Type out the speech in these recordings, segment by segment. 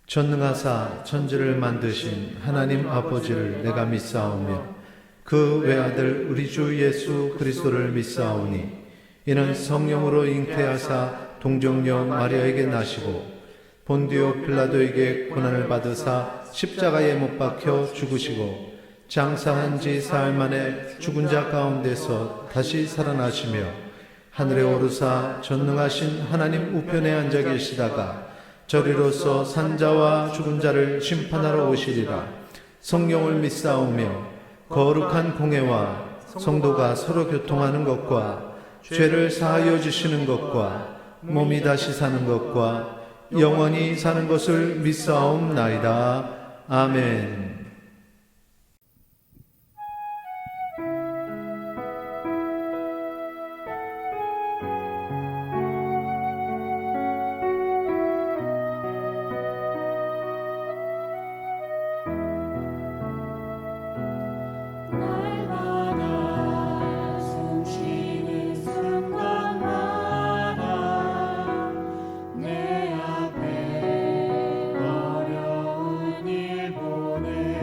전능하사 천지를 만드신 하나님 아버지를 내가 믿사오며 그 외아들 우리 주 예수 그리스도를 믿사오니 이는 성령으로 잉태하사 동정녀 마리아에게 나시고 본디오 필라도에게 고난을 받으사 십자가에 못 박혀 죽으시고 장사한 지 사흘 만에 죽은 자 가운데서 다시 살아나시며 하늘에 오르사 전능하신 하나님 우편에 앉아 계시다가 저리로서 산자와 죽은 자를 심판하러 오시리라. 성령을 믿사오며 거룩한 공회와 성도가 서로 교통하는 것과 죄를 사하여 주시는 것과 몸이 다시 사는 것과 영원히 사는 것을 믿사옵나이다. 아멘. 어려운 일 보내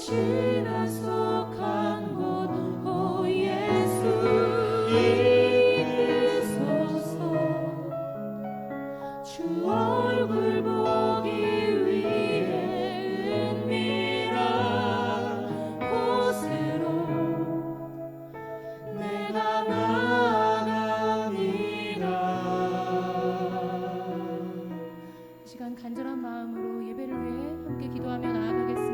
신화 속한 곳 오 예수 이소서 주 얼굴 보기 위해 은밀한 곳으로 내가 나아갑니다. 이 시간 간절한 마음으로 예배를 위해 함께 기도하며 나아가겠습니다.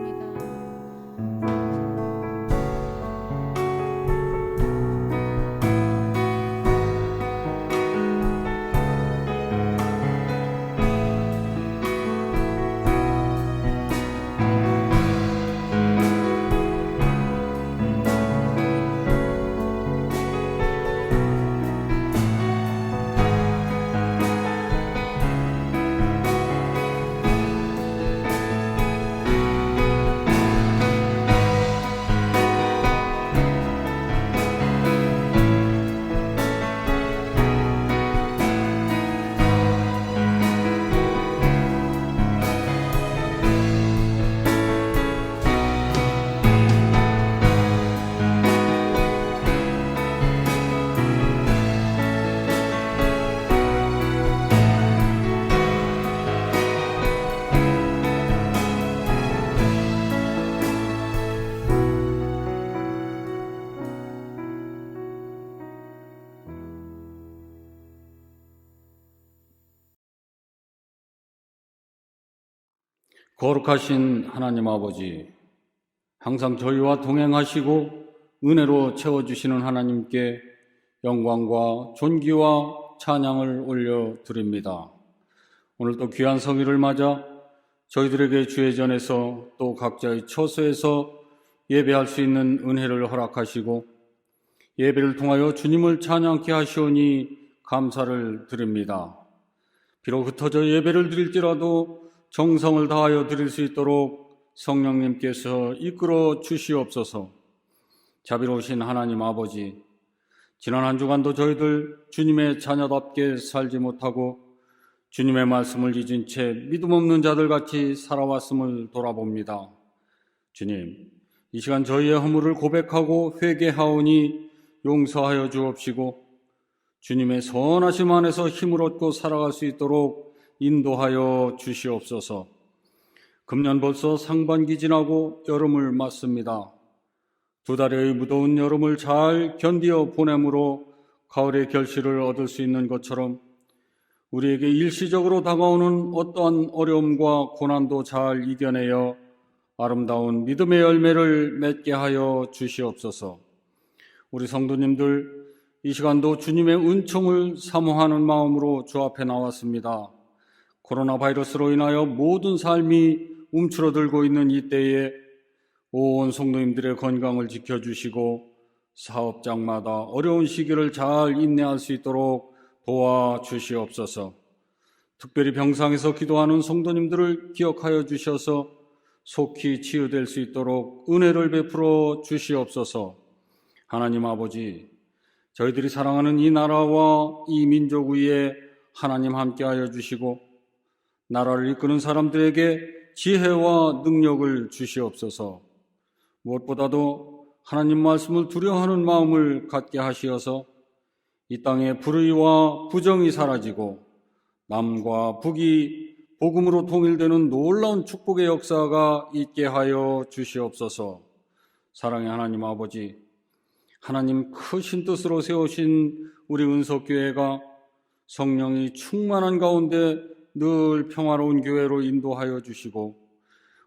거룩하신 하나님 아버지, 항상 저희와 동행하시고 은혜로 채워주시는 하나님께 영광과 존귀와 찬양을 올려드립니다. 오늘도 귀한 성일을 맞아 저희들에게 주의 전에서 또 각자의 처소에서 예배할 수 있는 은혜를 허락하시고 예배를 통하여 주님을 찬양케 하시오니 감사를 드립니다. 비록 흩어져 예배를 드릴지라도 정성을 다하여 드릴 수 있도록 성령님께서 이끌어 주시옵소서. 자비로우신 하나님 아버지, 지난 한 주간도 저희들 주님의 자녀답게 살지 못하고 주님의 말씀을 잊은 채 믿음 없는 자들같이 살아왔음을 돌아봅니다. 주님, 이 시간 저희의 허물을 고백하고 회개하오니 용서하여 주옵시고 주님의 선하심 안에서 힘을 얻고 살아갈 수 있도록 인도하여 주시옵소서. 금년 벌써 상반기 지나고 여름을 맞습니다. 두 달의 무더운 여름을 잘 견디어 보내므로 가을의 결실을 얻을 수 있는 것처럼 우리에게 일시적으로 다가오는 어떠한 어려움과 고난도 잘 이겨내어 아름다운 믿음의 열매를 맺게 하여 주시옵소서. 우리 성도님들 이 시간도 주님의 은총을 사모하는 마음으로 주 앞에 나왔습니다. 코로나 바이러스로 인하여 모든 삶이 움츠러들고 있는 이때에 온 성도님들의 건강을 지켜주시고 사업장마다 어려운 시기를 잘 인내할 수 있도록 도와주시옵소서. 특별히 병상에서 기도하는 성도님들을 기억하여 주셔서 속히 치유될 수 있도록 은혜를 베풀어 주시옵소서. 하나님 아버지, 저희들이 사랑하는 이 나라와 이 민족 위에 하나님 함께하여 주시고 나라를 이끄는 사람들에게 지혜와 능력을 주시옵소서. 무엇보다도 하나님 말씀을 두려워하는 마음을 갖게 하시어서 이 땅에 불의와 부정이 사라지고 남과 북이 복음으로 통일되는 놀라운 축복의 역사가 있게 하여 주시옵소서. 사랑의 하나님 아버지, 하나님 크신 뜻으로 세우신 우리 은석교회가 성령이 충만한 가운데 늘 평화로운 교회로 인도하여 주시고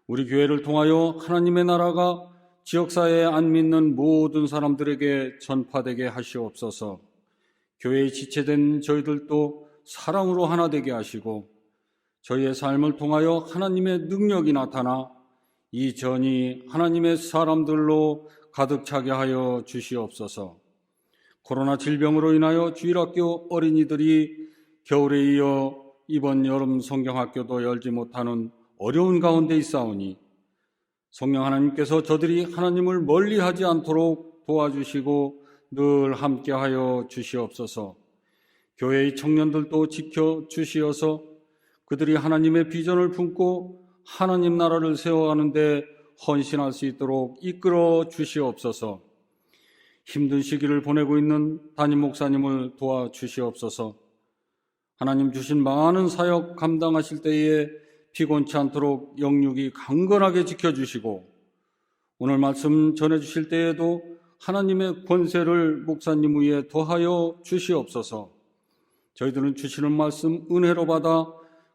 우리 교회를 통하여 하나님의 나라가 지역사회에 안 믿는 모든 사람들에게 전파되게 하시옵소서. 교회에 지체된 저희들도 사랑으로 하나 되게 하시고 저희의 삶을 통하여 하나님의 능력이 나타나 이 전이 하나님의 사람들로 가득 차게 하여 주시옵소서. 코로나 질병으로 인하여 주일학교 어린이들이 겨울에 이어 이번 여름 성경학교도 열지 못하는 어려운 가운데 있사오니 성령 하나님께서 저들이 하나님을 멀리하지 않도록 도와주시고 늘 함께하여 주시옵소서. 교회의 청년들도 지켜주시어서 그들이 하나님의 비전을 품고 하나님 나라를 세워가는데 헌신할 수 있도록 이끌어 주시옵소서. 힘든 시기를 보내고 있는 담임 목사님을 도와주시옵소서. 하나님 주신 많은 사역 감당하실 때에 피곤치 않도록 영육이 강건하게 지켜주시고, 오늘 말씀 전해주실 때에도 하나님의 권세를 목사님 위에 더하여 주시옵소서. 저희들은 주시는 말씀 은혜로 받아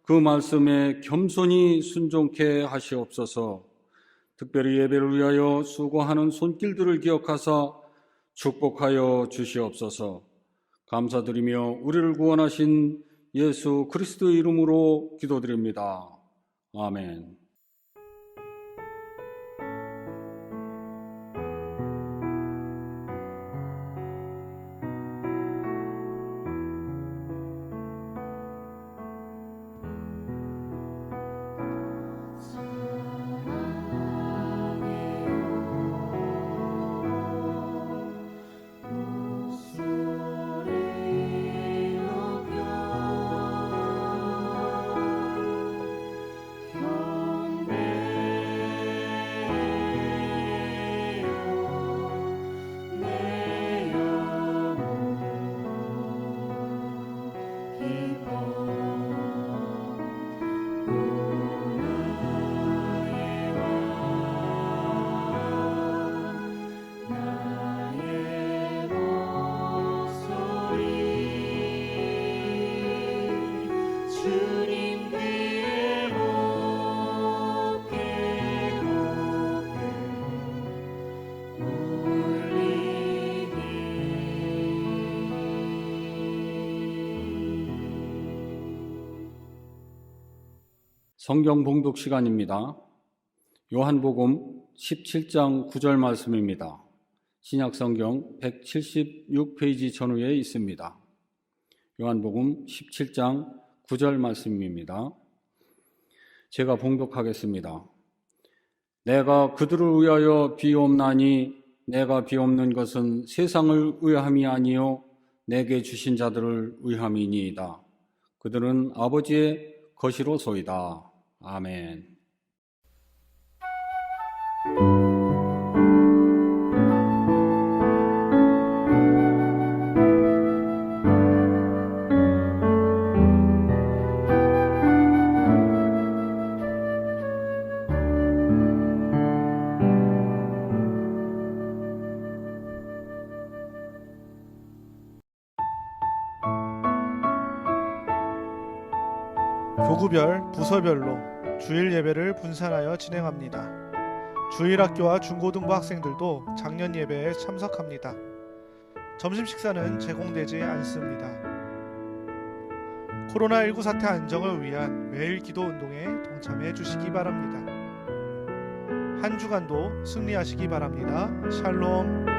그 말씀에 겸손히 순종케 하시옵소서. 특별히 예배를 위하여 수고하는 손길들을 기억하사 축복하여 주시옵소서. 감사드리며 우리를 구원하신 예수 그리스도의 이름으로 기도드립니다. 아멘. 성경 봉독 시간입니다. 요한복음 17장 9절 말씀입니다. 신약성경 176페이지 전후에 있습니다. 요한복음 17장 9절 말씀입니다. 제가 봉독하겠습니다. 내가 그들을 위하여 비옵나니 내가 비옵는 것은 세상을 위함이 아니요 내게 주신 자들을 위함이니이다. 그들은 아버지의 것이로소이다. 아멘. 교구별, 부서별로 주일 예배를 분산하여 진행합니다. 주일학교와 중고등부 학생들도 작년 예배에 참석합니다. 점심 식사는 제공되지 않습니다. 코로나19 사태 안정을 위한 매일 기도 운동에 동참해 주시기 바랍니다. 한 주간도 승리하시기 바랍니다. 샬롬.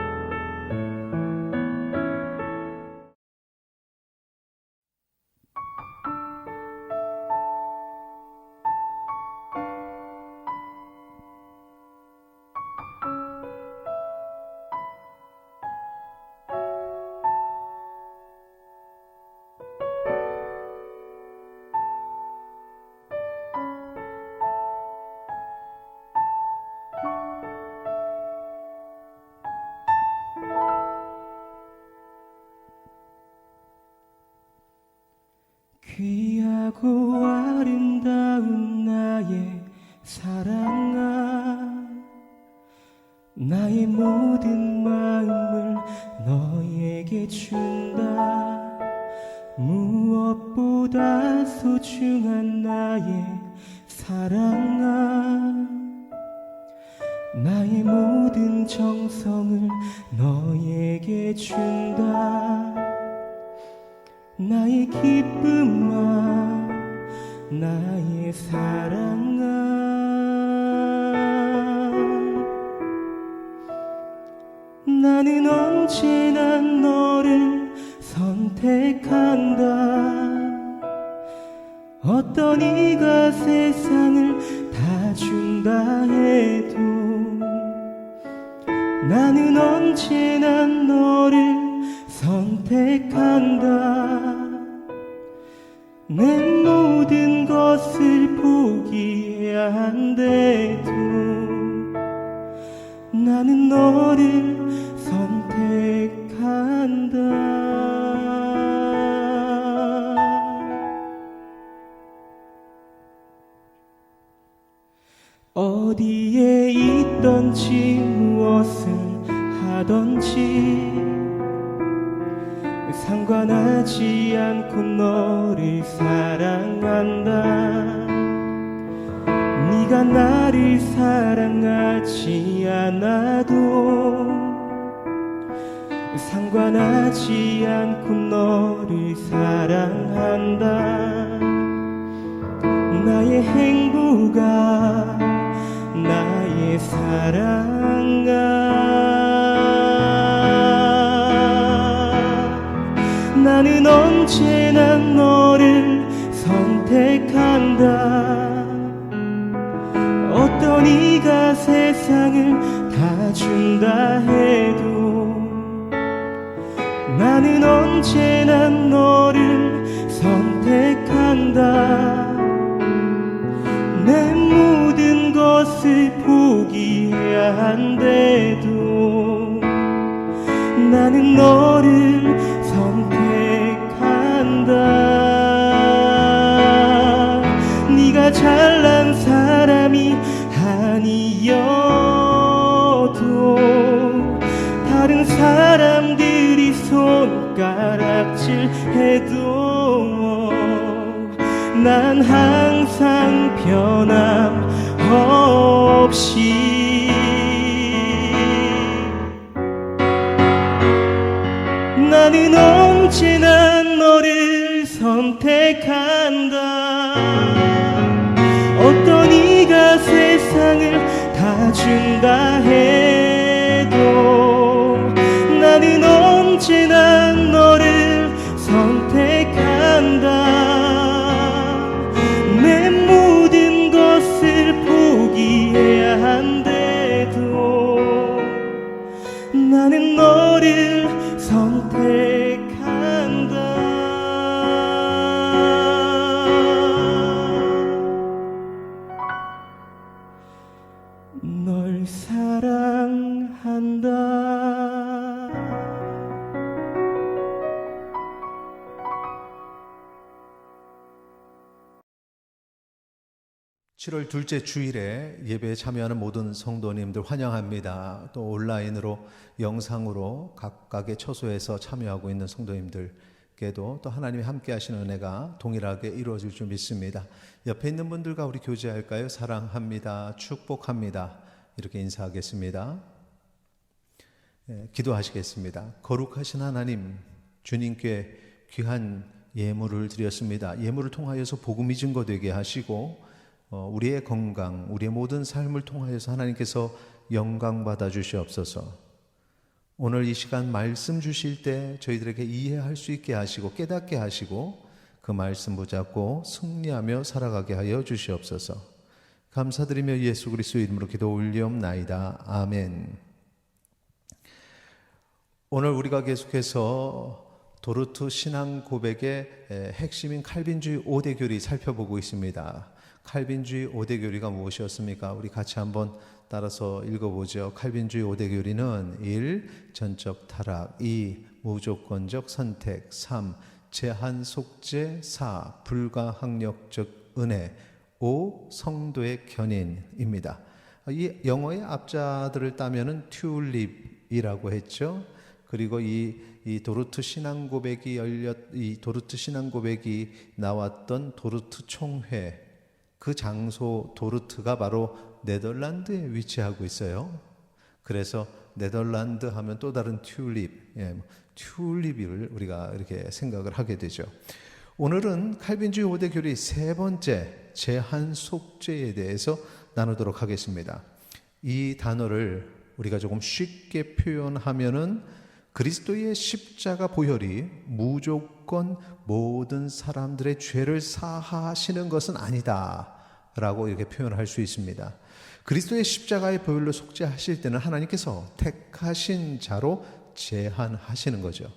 귀하고 아름다운 나의 사랑아, 나의 모든 마음을 너에게 준다. 무엇보다 소중한 나의 사랑아, 나의 모든 정성을 너에게 준다. 나의 기쁨아, 나의 사랑아, 나는 언제나 너를 선택한다. 어떤 이가 세상을 다 준다 해도 나는 언제나 너를 선택한다. 내 모든 것을 포기해야 한대도 어디에 있던지 무엇을 하던지 상관하지 않고 너를 사랑한다. 네가 나를 사랑하지 않아도 상관하지 않고 너를 사랑한다. 나의 행복아, 나의 사랑아, 나는 언제나 너를 선택한다. 어떤 이가 세상을 다 준다 해도 나는 언제나 너를 선택한다. 내 모든 것을 포기해야 한데도 나는 너를 선택한다. 네가 잘난 사람이 아니어도 다른 사람들이 손가락질 해도 난 항상 변함없이 나는 언제나 너를 선택한다. 어떤 이가 세상을 다 준다 해도 나는 언제나 너를 선택한다. 내 모든 것을 포기해야 한데도 나는 너를 선택한다. 널 사랑한다. 7월 둘째 주일에 예배에 참여하는 모든 성도님들 환영합니다. 또 온라인으로 영상으로 각각의 처소에서 참여하고 있는 성도님들께도 또 하나님이 함께 하시는 은혜가 동일하게 이루어질 줄 믿습니다. 옆에 있는 분들과 우리 교제할까요? 사랑합니다. 축복합니다. 이렇게 인사하겠습니다. 기도하시겠습니다. 거룩하신 하나님, 주님께 귀한 예물을 드렸습니다. 예물을 통하여서 복음이 증거되게 하시고 우리의 건강, 우리의 모든 삶을 통하여서 하나님께서 영광 받아 주시옵소서. 오늘 이 시간 말씀 주실 때 저희들에게 이해할 수 있게 하시고 깨닫게 하시고 그 말씀 붙잡고 승리하며 살아가게 하여 주시옵소서. 감사드리며 예수 그리스도의 이름으로 기도 올리옵나이다. 아멘. 오늘 우리가 계속해서 도르트 신앙 고백의 핵심인 칼빈주의 5대 교리 살펴보고 있습니다. 칼빈주의 5대 교리가 무엇이었습니까? 우리 같이 한번 따라서 읽어보죠. 칼빈주의 5대 교리는 1. 전적 타락, 2. 무조건적 선택, 3. 제한 속죄, 4. 불가항력적 은혜, 5. 성도의 견인입니다. 이 영어의 앞자들을 따면은 튤립이라고 했죠. 그리고 이 도르트 신앙 고백이 이 도르트 신앙 고백이 나왔던 도르트 총회, 그 장소 도르트가 바로 네덜란드에 위치하고 있어요. 그래서 네덜란드 하면 또 다른 튤립, 튤립을 우리가 이렇게 생각을 하게 되죠. 오늘은 칼빈주의 5대 교리 세 번째 제한 속죄에 대해서 나누도록 하겠습니다. 이 단어를 우리가 조금 쉽게 표현하면은 그리스도의 십자가 보혈이 무조건 모든 사람들의 죄를 사하시는 것은 아니다 라고 이렇게 표현할 수 있습니다. 그리스도의 십자가의 보혈로 속죄하실 때는 하나님께서 택하신 자로 제한하시는 거죠.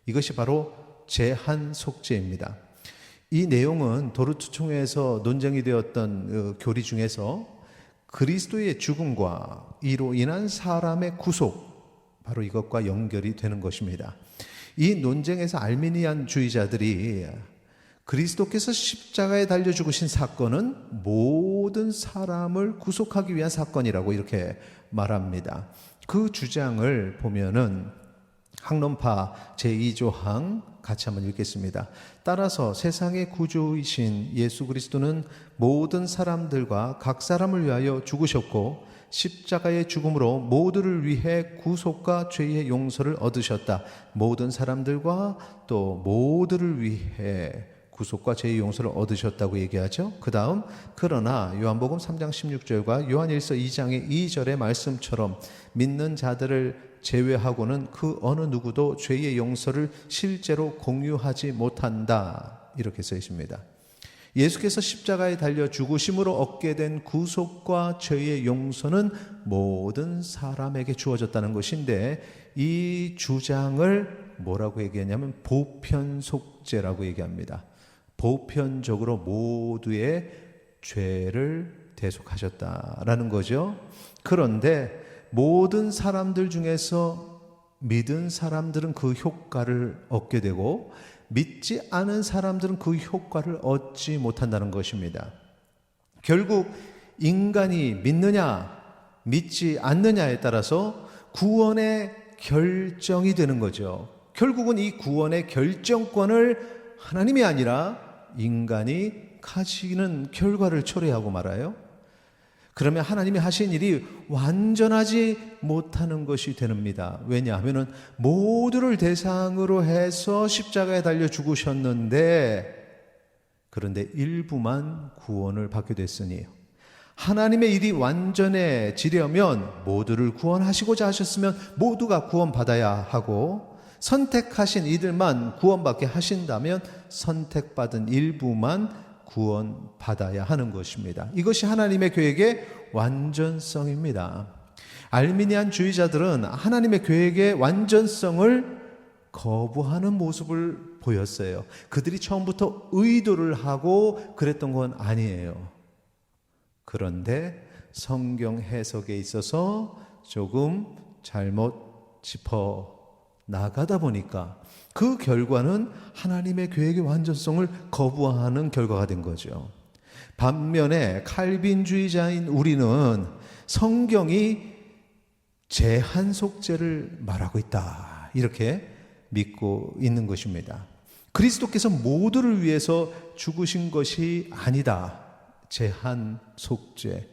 이것이 바로 제한 속죄입니다. 이 내용은 도르트 총회에서 논쟁이 되었던 교리 중에서 그리스도의 죽음과 이로 인한 사람의 구속, 바로 이것과 연결이 되는 것입니다. 이 논쟁에서 알미니안주의자들이 그리스도께서 십자가에 달려 죽으신 사건은 모든 사람을 구속하기 위한 사건이라고 이렇게 말합니다. 그 주장을 보면은 학론파 제2조항 같이 한번 읽겠습니다. 따라서 세상의 구주이신 예수 그리스도는 모든 사람들과 각 사람을 위하여 죽으셨고 십자가의 죽음으로 모두를 위해 구속과 죄의 용서를 얻으셨다. 모든 사람들과 또 모두를 위해 구속과 죄의 용서를 얻으셨다고 얘기하죠. 그 다음 그러나 요한복음 3장 16절과 요한일서 2장의 2절의 말씀처럼 믿는 자들을 제외하고는 그 어느 누구도 죄의 용서를 실제로 공유하지 못한다. 이렇게 써 있습니다. 예수께서 십자가에 달려 죽으심으로 얻게 된 구속과 죄의 용서는 모든 사람에게 주어졌다는 것인데 이 주장을 뭐라고 얘기하냐면 보편속죄라고 얘기합니다. 보편적으로 모두의 죄를 대속하셨다라는 거죠. 그런데 모든 사람들 중에서 믿은 사람들은 그 효과를 얻게 되고 믿지 않은 사람들은 그 효과를 얻지 못한다는 것입니다. 결국 인간이 믿느냐 믿지 않느냐에 따라서 구원의 결정이 되는 거죠. 결국은 이 구원의 결정권을 하나님이 아니라 인간이 가지는 결과를 초래하고 말아요. 그러면 하나님이 하신 일이 완전하지 못하는 것이 됩니다. 왜냐하면 모두를 대상으로 해서 십자가에 달려 죽으셨는데 그런데 일부만 구원을 받게 됐으니 하나님의 일이 완전해지려면 모두를 구원하시고자 하셨으면 모두가 구원받아야 하고 선택하신 이들만 구원받게 하신다면 선택받은 일부만 구원받아야 하는 것입니다. 이것이 하나님의 계획의 완전성입니다. 알미니안 주의자들은 하나님의 계획의 완전성을 거부하는 모습을 보였어요. 그들이 처음부터 의도를 하고 그랬던 건 아니에요. 그런데 성경 해석에 있어서 조금 잘못 짚어 나가다 보니까 그 결과는 하나님의 계획의 완전성을 거부하는 결과가 된 거죠. 반면에 칼빈주의자인 우리는 성경이 제한 속죄를 말하고 있다 이렇게 믿고 있는 것입니다. 그리스도께서 모두를 위해서 죽으신 것이 아니다. 제한 속죄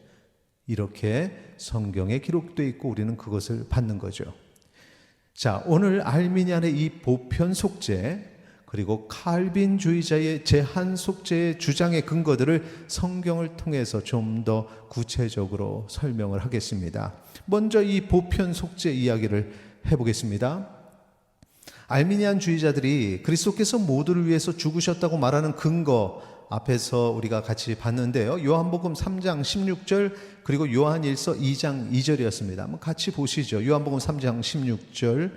이렇게 성경에 기록되어 있고 우리는 그것을 받는 거죠. 자, 오늘 알미니안의 이 보편 속죄 그리고 칼빈주의자의 제한 속죄의 주장의 근거들을 성경을 통해서 좀 더 구체적으로 설명을 하겠습니다. 먼저 이 보편 속죄 이야기를 해보겠습니다. 알미니안 주의자들이 그리스도께서 모두를 위해서 죽으셨다고 말하는 근거 앞에서 우리가 같이 봤는데요. 요한복음 3장 16절 그리고 요한일서 2장 2절이었습니다. 한번 같이 보시죠. 요한복음 3장 16절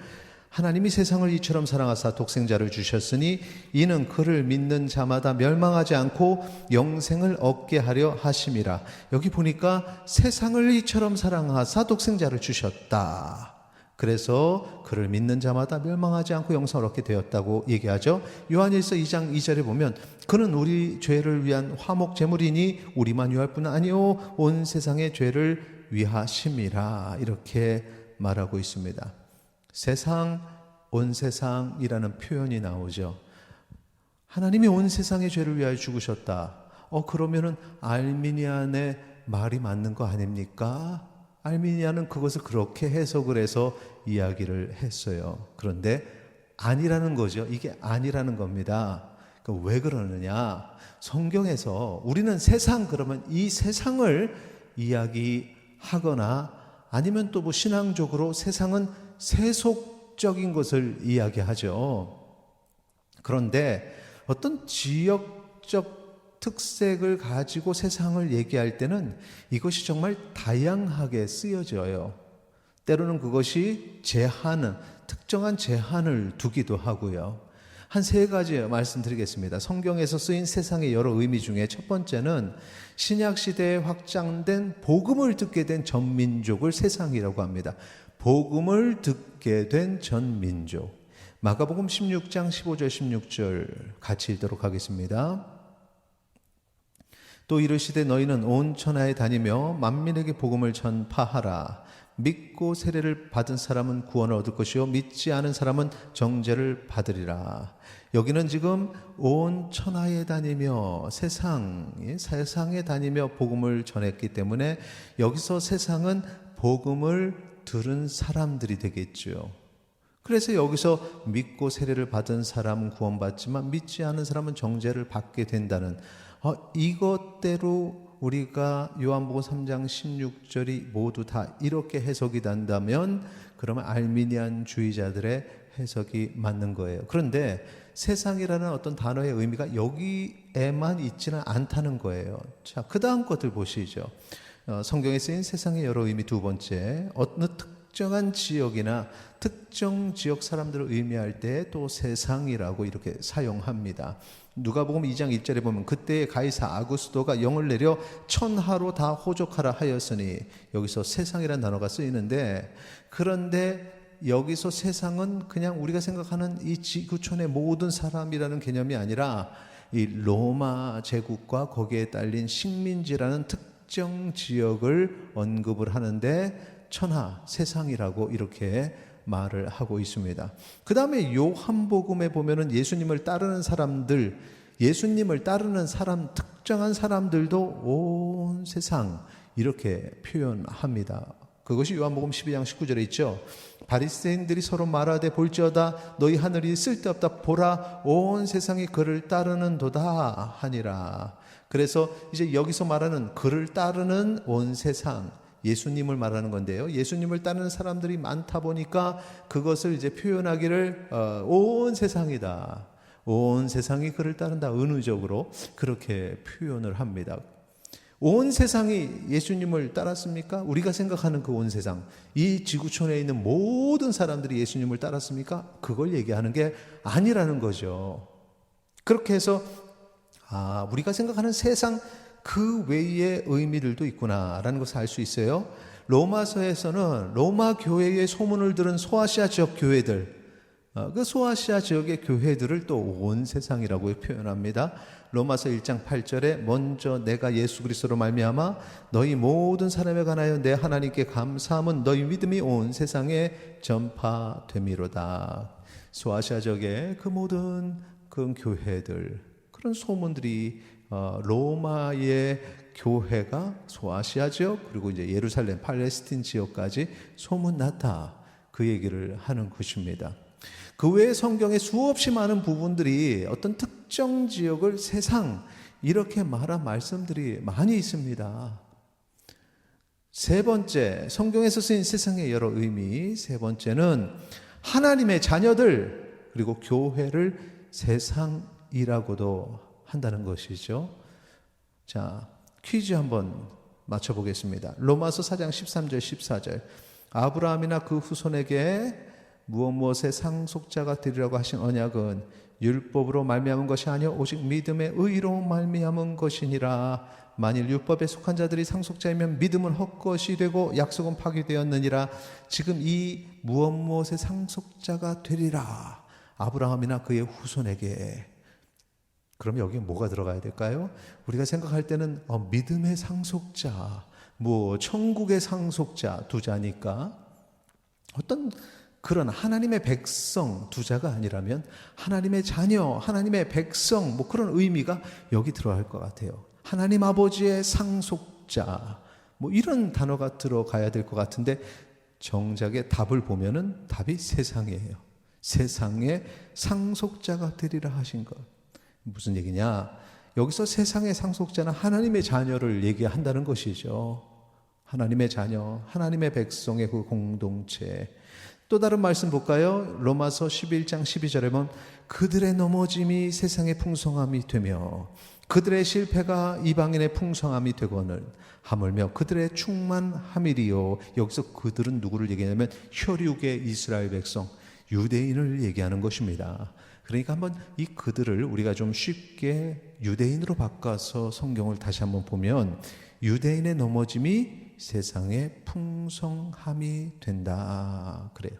하나님이 세상을 이처럼 사랑하사 독생자를 주셨으니 이는 그를 믿는 자마다 멸망하지 않고 영생을 얻게 하려 하심이라. 여기 보니까 세상을 이처럼 사랑하사 독생자를 주셨다. 그래서 그를 믿는 자마다 멸망하지 않고 영생을 얻게 되었다고 얘기하죠. 요한일서 2장 2절에 보면 그는 우리 죄를 위한 화목 제물이니 우리만 위할 뿐 아니요 온 세상의 죄를 위하심이라 이렇게 말하고 있습니다. 세상, 온 세상이라는 표현이 나오죠. 하나님이 온 세상의 죄를 위하여 죽으셨다. 그러면은 알미니안의 말이 맞는 거 아닙니까? 알미니안은 그것을 그렇게 해석을 해서 이야기를 했어요. 그런데 아니라는 거죠. 이게 아니라는 겁니다. 왜 그러느냐? 성경에서 우리는 세상 그러면 이 세상을 이야기하거나 아니면 또 뭐 신앙적으로 세상은 세속적인 것을 이야기하죠. 그런데 어떤 지역적 특색을 가지고 세상을 얘기할 때는 이것이 정말 다양하게 쓰여져요. 때로는 그것이 특정한 제한을 두기도 하고요. 한 세 가지 말씀드리겠습니다. 성경에서 쓰인 세상의 여러 의미 중에 첫 번째는 신약시대에 확장된 복음을 듣게 된 전민족을 세상이라고 합니다. 복음을 듣게 된 전민족. 마가복음 16장 15절 16절 같이 읽도록 하겠습니다. 또 이르시되 너희는 온 천하에 다니며 만민에게 복음을 전파하라. 믿고 세례를 받은 사람은 구원을 얻을 것이요 믿지 않은 사람은 정죄를 받으리라. 여기는 지금 온 천하에 다니며 세상에 다니며 복음을 전했기 때문에 여기서 세상은 복음을 들은 사람들이 되겠죠. 그래서 여기서 믿고 세례를 받은 사람은 구원받지만 믿지 않은 사람은 정죄를 받게 된다는 이것대로 우리가 요한복음 3장 16절이 모두 다 이렇게 해석이 된다면 그러면 알미니안주의자들의 해석이 맞는 거예요. 그런데 세상이라는 어떤 단어의 의미가 여기에만 있지는 않다는 거예요. 자, 그 다음 것들 보시죠. 성경에 쓰인 세상의 여러 의미 두 번째, 어느 특정한 지역이나 특정 지역 사람들을 의미할 때 또 세상이라고 이렇게 사용합니다. 누가복음 2장 1절에 보면 그때의 가이사 아구스도가 영을 내려 천하로 다 호족하라 하였으니 여기서 세상이라는 단어가 쓰이는데, 그런데 여기서 세상은 그냥 우리가 생각하는 이 지구촌의 모든 사람이라는 개념이 아니라 이 로마 제국과 거기에 딸린 식민지라는 특정 지역을 언급을 하는데 천하, 세상이라고 이렇게 말을 하고 있습니다. 그 다음에 요한복음에 보면은 예수님을 따르는 사람들, 예수님을 따르는 사람, 특정한 사람들도 온 세상 이렇게 표현합니다. 그것이 요한복음 12장 19절에 있죠. 바리새인들이 서로 말하되 볼지어다 너희 하늘이 쓸데없다 보라 온 세상이 그를 따르는도다 하니라. 그래서 이제 여기서 말하는 그를 따르는 온 세상, 예수님을 말하는 건데요. 예수님을 따르는 사람들이 많다 보니까 그것을 이제 표현하기를 온 세상이다. 온 세상이 그를 따른다. 은유적으로 그렇게 표현을 합니다. 온 세상이 예수님을 따랐습니까? 우리가 생각하는 그 온 세상, 이 지구촌에 있는 모든 사람들이 예수님을 따랐습니까? 그걸 얘기하는 게 아니라는 거죠. 그렇게 해서 우리가 생각하는 세상 그 외의 의미들도 있구나라는 것을 알 수 있어요. 로마서에서는 로마 교회의 소문을 들은 소아시아 지역 교회들, 그 소아시아 지역의 교회들을 또 온 세상이라고 표현합니다. 로마서 1장 8절에 먼저 내가 예수 그리스도로 말미암아 너희 모든 사람에 관하여 내 하나님께 감사함은 너희 믿음이 온 세상에 전파됨이로다. 소아시아 지역의 그 모든 그 교회들, 그런 소문들이 로마의 교회가 소아시아 지역 그리고 이제 예루살렘 팔레스틴 지역까지 소문났다, 그 얘기를 하는 것입니다. 그 외에 성경에 수없이 많은 부분들이 어떤 특정 지역을 세상 이렇게 말한 말씀들이 많이 있습니다. 세 번째, 성경에서 쓰인 세상의 여러 의미, 세 번째는 하나님의 자녀들 그리고 교회를 세상이라고도 한다는 것이죠. 자, 퀴즈 한번 맞춰보겠습니다. 로마서 4장 13절 14절 아브라함이나 그 후손에게 무엇의 상속자가 되리라고 하신 언약은 율법으로 말미암은 것이 아니요 오직 믿음의 의로 말미암은 것이니라. 만일 율법에 속한 자들이 상속자이면 믿음은 헛것이 되고 약속은 파기되었느니라. 지금 이 무엇의 상속자가 되리라, 아브라함이나 그의 후손에게. 그럼 여기 뭐가 들어가야 될까요? 우리가 생각할 때는 믿음의 상속자, 천국의 상속자 두 자니까 어떤 그런 하나님의 백성 두 자가 아니라면 하나님의 자녀, 하나님의 백성 그런 의미가 여기 들어갈 것 같아요. 하나님 아버지의 상속자 이런 단어가 들어가야 될 것 같은데 정작의 답을 보면은 답이 세상이에요. 세상의 상속자가 되리라 하신 것. 무슨 얘기냐? 여기서 세상의 상속자는 하나님의 자녀를 얘기한다는 것이죠. 하나님의 자녀, 하나님의 백성의 그 공동체. 또 다른 말씀 볼까요? 로마서 11장 12절에 보면 그들의 넘어짐이 세상의 풍성함이 되며 그들의 실패가 이방인의 풍성함이 되거늘 하물며 그들의 충만함이리요. 여기서 그들은 누구를 얘기하냐면 혈육의 이스라엘 백성, 유대인을 얘기하는 것입니다. 그러니까 한번 이 그들을 우리가 좀 쉽게 유대인으로 바꿔서 성경을 다시 한번 보면 유대인의 넘어짐이 세상의 풍성함이 된다 그래요.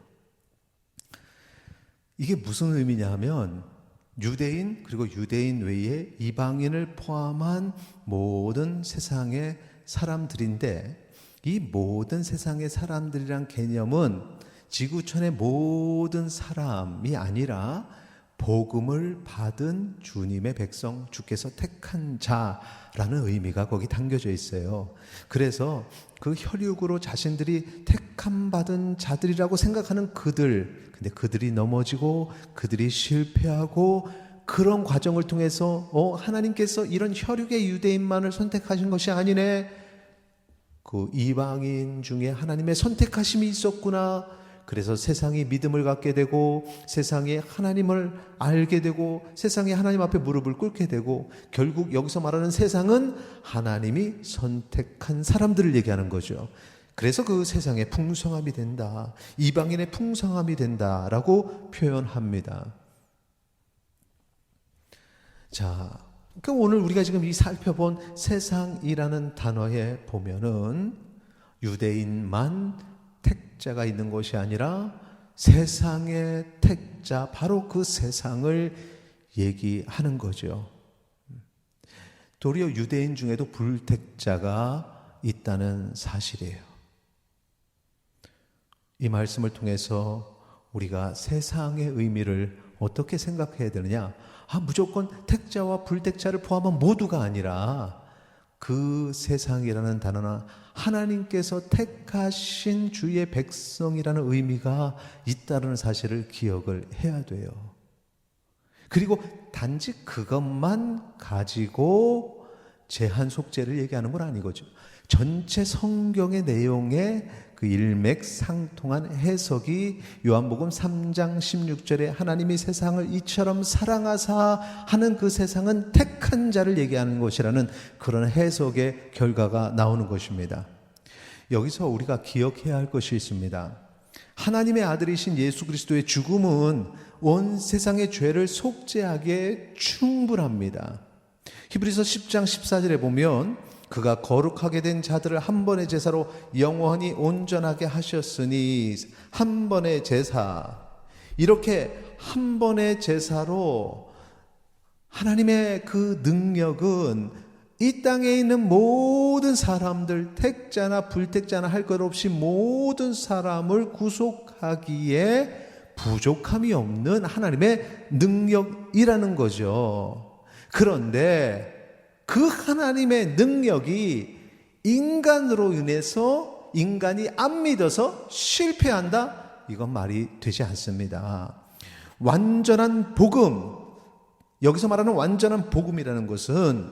이게 무슨 의미냐 하면 유대인 그리고 유대인 외에 이방인을 포함한 모든 세상의 사람들인데, 이 모든 세상의 사람들이란 개념은 지구촌의 모든 사람이 아니라 복음을 받은 주님의 백성, 주께서 택한 자라는 의미가 거기 담겨져 있어요. 그래서 그 혈육으로 자신들이 택함 받은 자들이라고 생각하는 근데 그들이 넘어지고 그들이 실패하고 그런 과정을 통해서 하나님께서 이런 혈육의 유대인만을 선택하신 것이 아니네, 그 이방인 중에 하나님의 선택하심이 있었구나. 그래서 세상이 믿음을 갖게 되고 세상이 하나님을 알게 되고 세상이 하나님 앞에 무릎을 꿇게 되고, 결국 여기서 말하는 세상은 하나님이 선택한 사람들을 얘기하는 거죠. 그래서 그 세상의 풍성함이 된다, 이방인의 풍성함이 된다라고 표현합니다. 자, 그럼 오늘 우리가 지금 이 살펴본 세상이라는 단어에 보면은 유대인만 택자가 있는 것이 아니라 세상의 택자, 바로 그 세상을 얘기하는 거죠. 도리어 유대인 중에도 불택자가 있다는 사실이에요. 이 말씀을 통해서 우리가 세상의 의미를 어떻게 생각해야 되느냐? 무조건 택자와 불택자를 포함한 모두가 아니라 그 세상이라는 단어는 하나님께서 택하신 주의 백성이라는 의미가 있다는 사실을 기억을 해야 돼요. 그리고 단지 그것만 가지고 제한 속죄를 얘기하는 건 아니거죠. 전체 성경의 내용에 그 일맥상통한 해석이 요한복음 3장 16절에 하나님이 세상을 이처럼 사랑하사 하는 그 세상은 택한 자를 얘기하는 것이라는 그런 해석의 결과가 나오는 것입니다. 여기서 우리가 기억해야 할 것이 있습니다. 하나님의 아들이신 예수 그리스도의 죽음은 온 세상의 죄를 속죄하기에 충분합니다. 히브리서 10장 14절에 보면 그가 거룩하게 된 자들을 한 번의 제사로 영원히 온전하게 하셨으니, 한 번의 제사, 이렇게 한 번의 제사로 하나님의 그 능력은 이 땅에 있는 모든 사람들, 택자나 불택자나 할 것 없이 모든 사람을 구속하기에 부족함이 없는 하나님의 능력이라는 거죠. 그런데 그 하나님의 능력이 인간으로 인해서 인간이 안 믿어서 실패한다? 이건 말이 되지 않습니다. 완전한 복음, 여기서 말하는 완전한 복음이라는 것은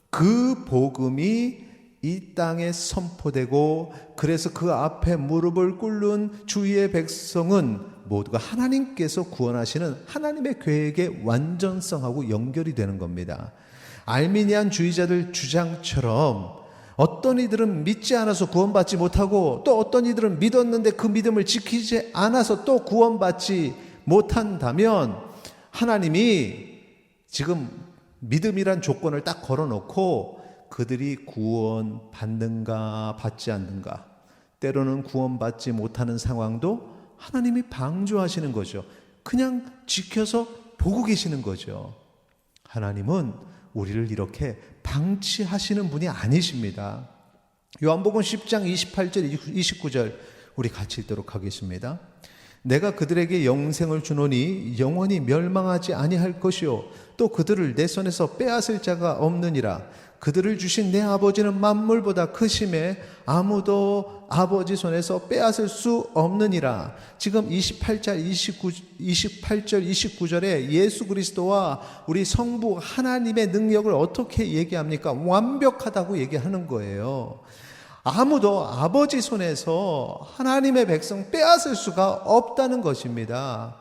그 복음이 이 땅에 선포되고, 그래서 그 앞에 무릎을 꿇는 주의 백성은 모두가 하나님께서 구원하시는 하나님의 계획의 완전성하고 연결이 되는 겁니다. 알미니안 주의자들 주장처럼 어떤 이들은 믿지 않아서 구원받지 못하고, 또 어떤 이들은 믿었는데 그 믿음을 지키지 않아서 또 구원받지 못한다면, 하나님이 지금 믿음이란 조건을 딱 걸어놓고 그들이 구원받는가 받지 않는가, 때로는 구원받지 못하는 상황도 하나님이 방조하시는 거죠. 그냥 지켜서 보고 계시는 거죠. 하나님은 우리를 이렇게 방치하시는 분이 아니십니다. 요한복음 10장 28절 29절 우리 같이 읽도록 하겠습니다. 내가 그들에게 영생을 주노니 영원히 멸망하지 아니할 것이요 또 그들을 내 손에서 빼앗을 자가 없느니라. 그들을 주신 내 아버지는 만물보다 크심에 아무도 아버지 손에서 빼앗을 수 없느니라. 지금 28절 29절에 예수 그리스도와 우리 성부 하나님의 능력을 어떻게 얘기합니까? 완벽하다고 얘기하는 거예요. 아무도 아버지 손에서 하나님의 백성 빼앗을 수가 없다는 것입니다.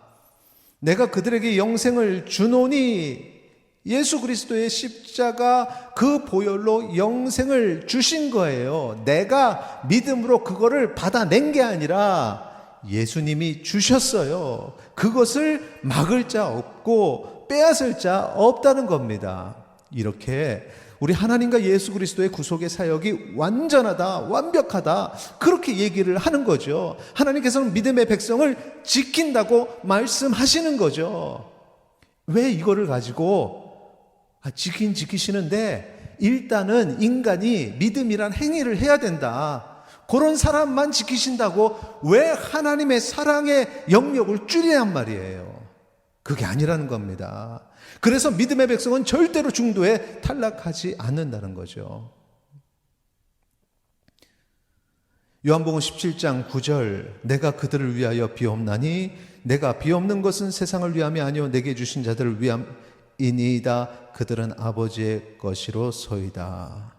내가 그들에게 영생을 주노니, 예수 그리스도의 십자가 그 보혈로 영생을 주신 거예요. 내가 믿음으로 그거를 받아낸 게 아니라 예수님이 주셨어요. 그것을 막을 자 없고 빼앗을 자 없다는 겁니다. 이렇게 우리 하나님과 예수 그리스도의 구속의 사역이 완전하다, 완벽하다, 그렇게 얘기를 하는 거죠. 하나님께서는 믿음의 백성을 지킨다고 말씀하시는 거죠. 왜 이거를 가지고 지키긴 지키시는데 일단은 인간이 믿음이란 행위를 해야 된다, 그런 사람만 지키신다고 왜 하나님의 사랑의 영역을 줄이냔 말이에요. 그게 아니라는 겁니다. 그래서 믿음의 백성은 절대로 중도에 탈락하지 않는다는 거죠. 요한복음 17장 9절, 내가 그들을 위하여 비옵나니 내가 비옵는 것은 세상을 위함이 아니요 내게 주신 자들을 위함이니이다. 그들은 아버지의 것이로소이다.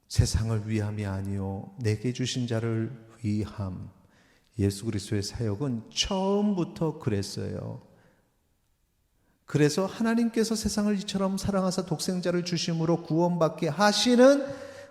세상을 위함이 아니요 내게 주신 자를 위함. 예수 그리스도의 사역은 처음부터 그랬어요. 그래서 하나님께서 세상을 이처럼 사랑하사 독생자를 주심으로 구원받게 하시는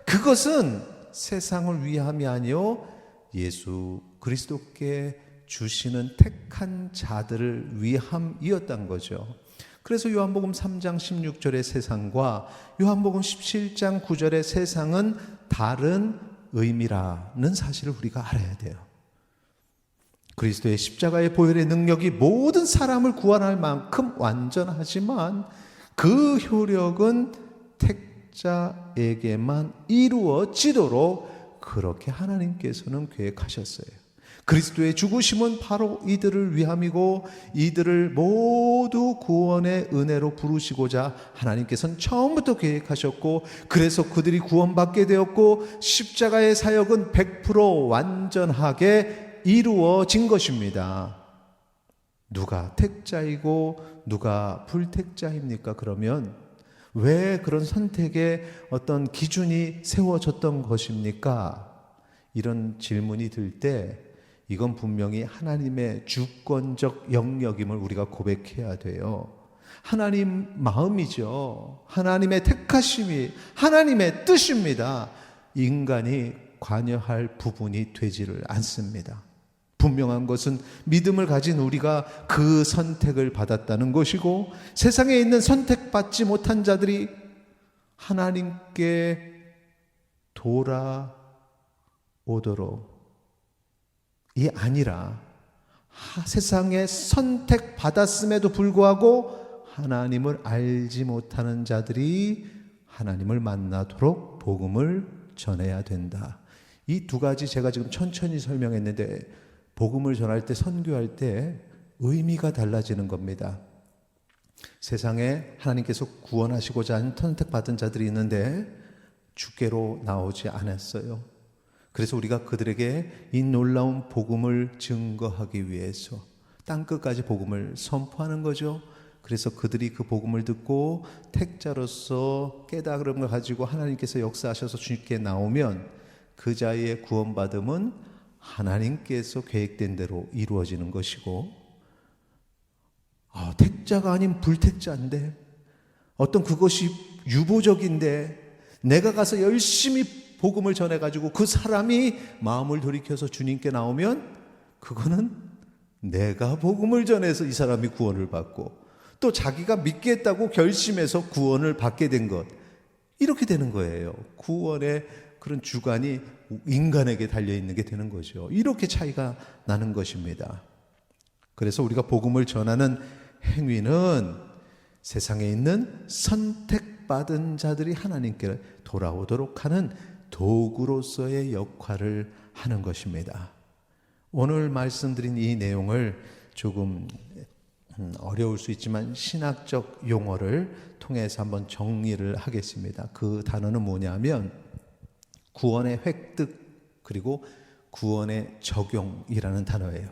그것은 세상을 위함이 아니요 예수 그리스도께 주시는 택한 자들을 위함이었던 거죠. 그래서 요한복음 3장 16절의 세상과 요한복음 17장 9절의 세상은 다른 의미라는 사실을 우리가 알아야 돼요. 그리스도의 십자가의 보혈의 능력이 모든 사람을 구원할 만큼 완전하지만 그 효력은 택자에게만 이루어지도록 그렇게 하나님께서는 계획하셨어요. 그리스도의 죽으심은 바로 이들을 위함이고 이들을 모두 구원의 은혜로 부르시고자 하나님께서는 처음부터 계획하셨고, 그래서 그들이 구원받게 되었고 십자가의 사역은 100% 완전하게 이루어진 것입니다. 누가 택자이고 누가 불택자입니까? 그러면 왜 그런 선택의 어떤 기준이 세워졌던 것입니까? 이런 질문이 들 때 이건 분명히 하나님의 주권적 영역임을 우리가 고백해야 돼요. 하나님 마음이죠. 하나님의 택하심이 하나님의 뜻입니다. 인간이 관여할 부분이 되지를 않습니다. 분명한 것은 믿음을 가진 우리가 그 선택을 받았다는 것이고, 세상에 있는 선택받지 못한 자들이 하나님께 돌아오도록 이 아니라 세상에 선택받았음에도 불구하고 하나님을 알지 못하는 자들이 하나님을 만나도록 복음을 전해야 된다. 이 두 가지 제가 지금 천천히 설명했는데 복음을 전할 때, 선교할 때 의미가 달라지는 겁니다. 세상에 하나님께서 구원하시고자 하는 선택받은 자들이 있는데 주께로 나오지 않았어요. 그래서 우리가 그들에게 이 놀라운 복음을 증거하기 위해서 땅끝까지 복음을 선포하는 거죠. 그래서 그들이 그 복음을 듣고 택자로서 깨달음을 가지고 하나님께서 역사하셔서 주님께 나오면 그 자의 구원받음은 하나님께서 계획된 대로 이루어지는 것이고, 택자가 아닌 불택자인데, 어떤 그것이 유보적인데 내가 가서 열심히 복음을 전해가지고 그 사람이 마음을 돌이켜서 주님께 나오면 그거는 내가 복음을 전해서 이 사람이 구원을 받고 또 자기가 믿겠다고 결심해서 구원을 받게 된 것, 이렇게 되는 거예요. 구원의 그런 주관이 인간에게 달려있는 게 되는 거죠. 이렇게 차이가 나는 것입니다. 그래서 우리가 복음을 전하는 행위는 세상에 있는 선택받은 자들이 하나님께 돌아오도록 하는 도구로서의 역할을 하는 것입니다. 오늘 말씀드린 이 내용을 조금 어려울 수 있지만 신학적 용어를 통해서 한번 정리를 하겠습니다. 그 단어는 뭐냐면 구원의 획득 그리고 구원의 적용이라는 단어예요.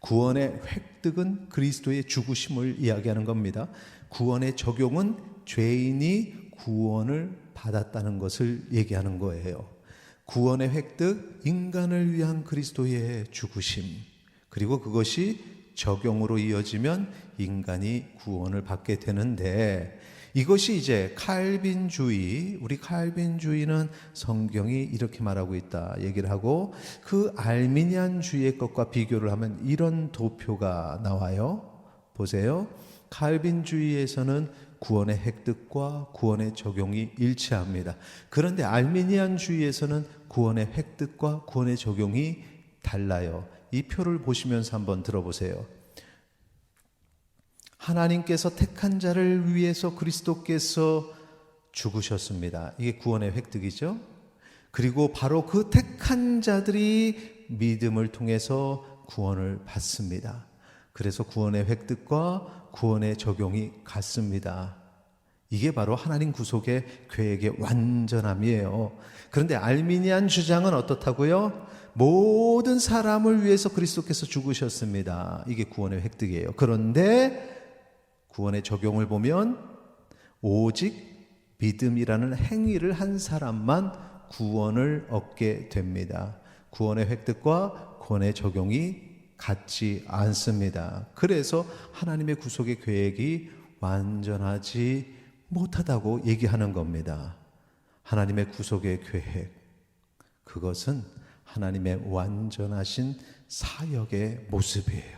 구원의 획득은 그리스도의 죽으심을 이야기하는 겁니다. 구원의 적용은 죄인이 구원을 받았다는 것을 얘기하는 거예요. 구원의 획득, 인간을 위한 그리스도의 죽으심, 그리고 그것이 적용으로 이어지면 인간이 구원을 받게 되는데, 이것이 이제 칼빈주의, 우리 칼빈주의는 성경이 이렇게 말하고 있다 얘기를 하고, 그 알미니안주의의 것과 비교를 하면 이런 도표가 나와요. 보세요. 칼빈주의에서는 구원의 획득과 구원의 적용이 일치합니다. 그런데 알미니안주의에서는 구원의 획득과 구원의 적용이 달라요. 이 표를 보시면서 한번 들어보세요. 하나님께서 택한 자를 위해서 그리스도께서 죽으셨습니다. 이게 구원의 획득이죠. 그리고 바로 그 택한 자들이 믿음을 통해서 구원을 받습니다. 그래서 구원의 획득과 구원의 적용이 같습니다. 이게 바로 하나님 구속의 계획의 완전함이에요. 그런데 알미니안 주장은 어떻다고요? 모든 사람을 위해서 그리스도께서 죽으셨습니다. 이게 구원의 획득이에요. 그런데 구원의 적용을 보면 오직 믿음이라는 행위를 한 사람만 구원을 얻게 됩니다. 구원의 획득과 구원의 적용이 같지 않습니다. 그래서 하나님의 구속의 계획이 완전하지 못하다고 얘기하는 겁니다. 하나님의 구속의 계획, 그것은 하나님의 완전하신 사역의 모습이에요.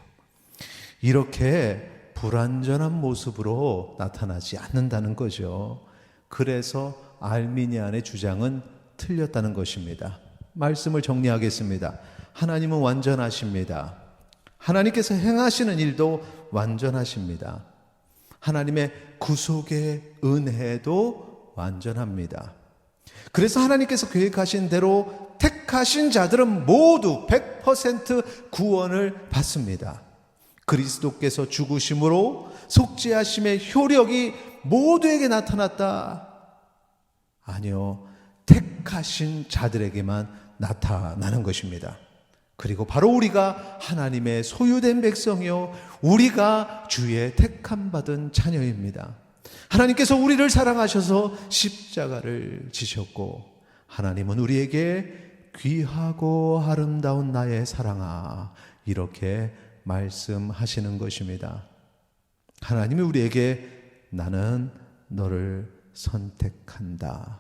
이렇게 불완전한 모습으로 나타나지 않는다는 거죠. 그래서 알미니안의 주장은 틀렸다는 것입니다. 말씀을 정리하겠습니다. 하나님은 완전하십니다. 하나님께서 행하시는 일도 완전하십니다. 하나님의 구속의 은혜도 완전합니다. 그래서 하나님께서 계획하신 대로 택하신 자들은 모두 100% 구원을 받습니다. 그리스도께서 죽으심으로 속죄하심의 효력이 모두에게 나타났다. 아니요, 택하신 자들에게만 나타나는 것입니다. 그리고 바로 우리가 하나님의 소유된 백성이요, 우리가 주의 택함 받은 자녀입니다. 하나님께서 우리를 사랑하셔서 십자가를 지셨고, 하나님은 우리에게 귀하고 아름다운 나의 사랑아, 이렇게 말씀하시는 것입니다. 하나님이 우리에게 나는 너를 선택한다.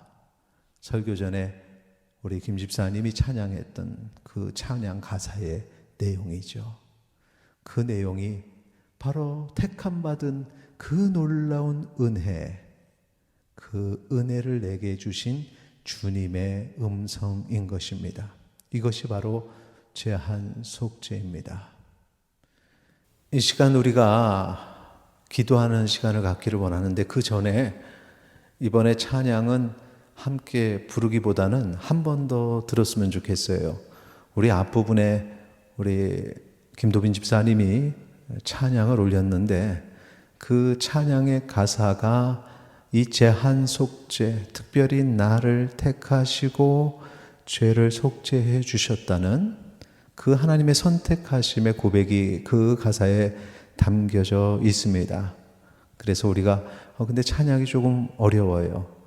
설교 전에 우리 김 집사님이 찬양했던 그 찬양 가사의 내용이죠. 그 내용이 바로 택함 받은 그 놀라운 은혜, 그 은혜를 내게 주신 주님의 음성인 것입니다. 이것이 바로 제한 속죄입니다. 이 시간 우리가 기도하는 시간을 갖기를 원하는데, 그 전에 이번에 찬양은 함께 부르기보다는 한 번 더 들었으면 좋겠어요. 우리 앞부분에 우리 김도빈 집사님이 찬양을 올렸는데, 그 찬양의 가사가 이 제한 속죄, 특별히 나를 택하시고 죄를 속죄해 주셨다는 그 하나님의 선택하심의 고백이 그 가사에 담겨져 있습니다. 그래서 우리가 근데 찬양이 조금 어려워요.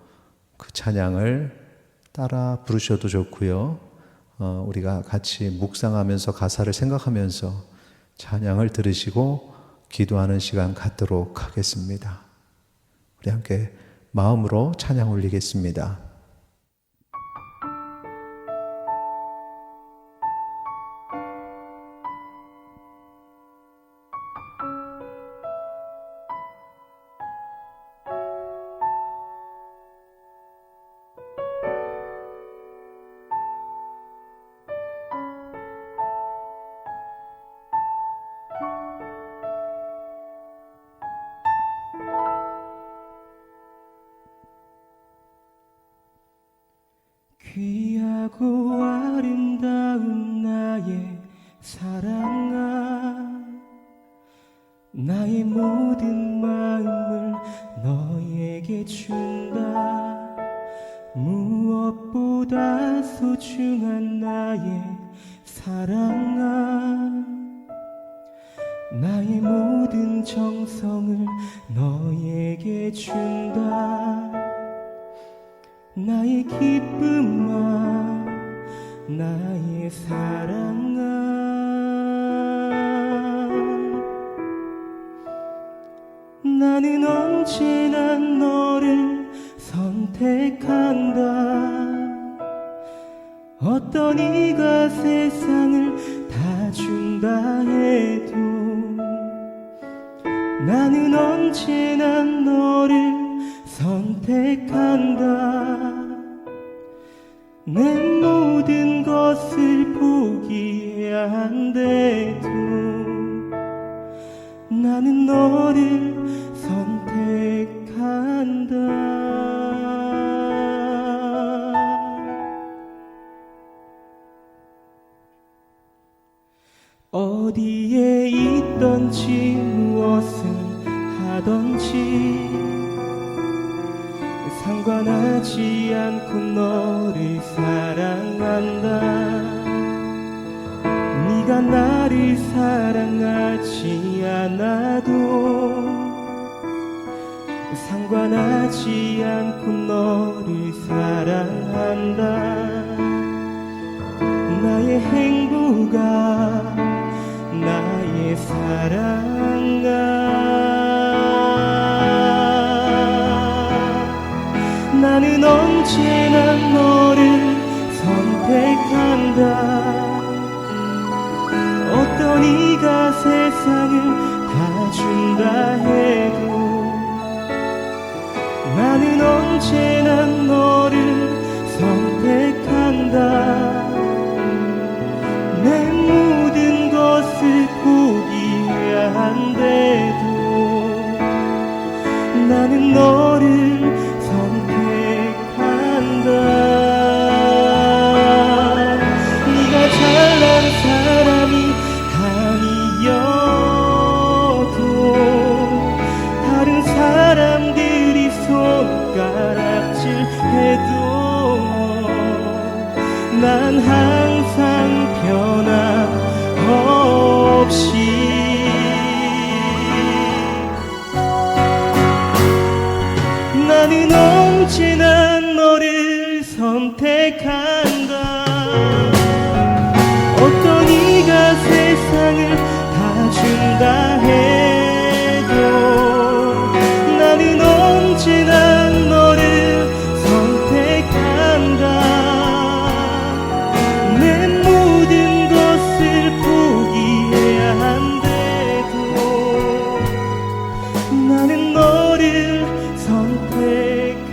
그 찬양을 따라 부르셔도 좋고요. 우리가 같이 묵상하면서 가사를 생각하면서 찬양을 들으시고 기도하는 시간 갖도록 하겠습니다. 우리 함께 마음으로 찬양 올리겠습니다. 귀하고 아름다운 나의 사랑아, 나의 모든 마음을 너에게 준다. 무엇보다 소중한 나의 사랑아, 나의 모든 정성을 너에게 준다. 나의 기쁨아, 나의 사랑아, 나는 언제나 너를 선택한다. 어떤 이가 세상을 다 준다 해도 나는 언제나 너를 선택한다. 내 모든 것을 포기해야 한데도 나는 너를 선택한다. 어디에 있던지 무엇을 하던지 상관하지 않고 너를 사랑한다. 네가 나를 사랑하지 않아도 상관하지 않고 너를 사랑한다. 나의 행복아, 나의 사랑아, 나는 언제나 너를 선택한다. 어떤 이가 세상을 다 준다 해도 나는 언제나 너를 선택한다. 내 모든 것을 포기해야 한데도 나는 너를 선택한다. 네가 잘난 사람이 아니어도 다른 사람들이 손가락질해도 난 항상 변함없이 나는 언제나 너를 선택한다. 어떤 이가 세상을 다 준다 해도 나는 언제나 너를 선택한다. 내 모든 것을 포기해야 한데도 나는 너를 선택한다.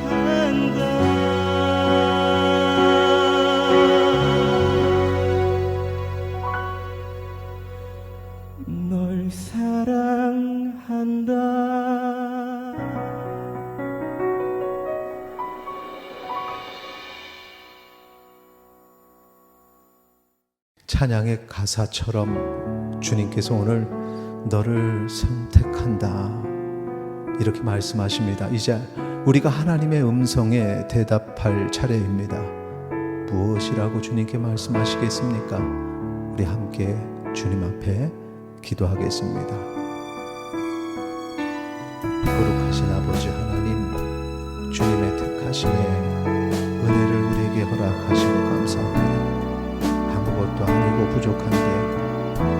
널 사랑한다. 찬양의 가사처럼 주님께서 오늘 너를 선택한다 이렇게 말씀하십니다. 이제 우리가 하나님의 음성에 대답할 차례입니다. 무엇이라고 주님께 말씀하시겠습니까? 우리 함께 주님 앞에 기도하겠습니다. 거룩하신 아버지 하나님, 주님의 택하심에 은혜를 우리에게 허락하시고 감사합니다. 아무것도 아니고 부족한데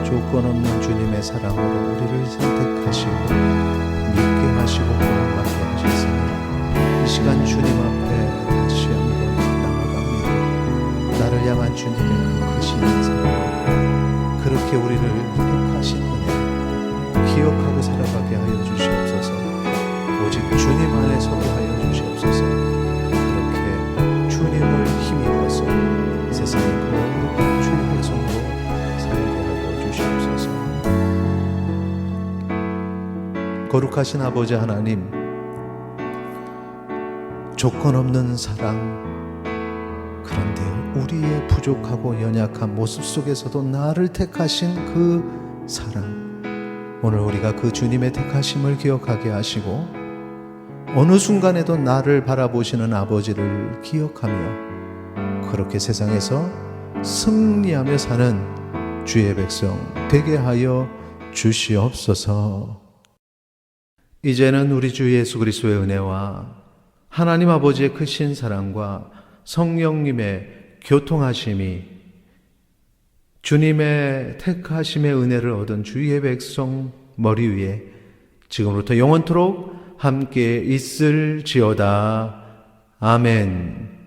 조건 없는 주님의 사랑으로 우리를 선택하시고 믿게 하시고 구원받게 하셨습니다. 이 시간 주님 앞에 다시 한번 나아갑니다. 나를 향한 주님의 그 크신 사랑, 그렇게 우리를 택하신 은혜 기억하고 살아가게 하여 주시옵소서. 오직 주님 안에 서게 하여 주시옵소서. 그렇게 주님을 힘입어서 세상의 거룩한 주님의 손으로 살게 하여 주시옵소서. 거룩하신 아버지 하나님, 조건 없는 사랑, 그런데 우리의 부족하고 연약한 모습 속에서도 나를 택하신 그 사랑, 오늘 우리가 그 주님의 택하심을 기억하게 하시고 어느 순간에도 나를 바라보시는 아버지를 기억하며 그렇게 세상에서 승리하며 사는 주의 백성 되게 하여 주시옵소서. 이제는 우리 주 예수 그리스도의 은혜와 하나님 아버지의 크신 사랑과 성령님의 교통하심이 주님의 택하심의 은혜를 얻은 주의 백성 머리 위에 지금부터 영원토록 함께 있을지어다. 아멘.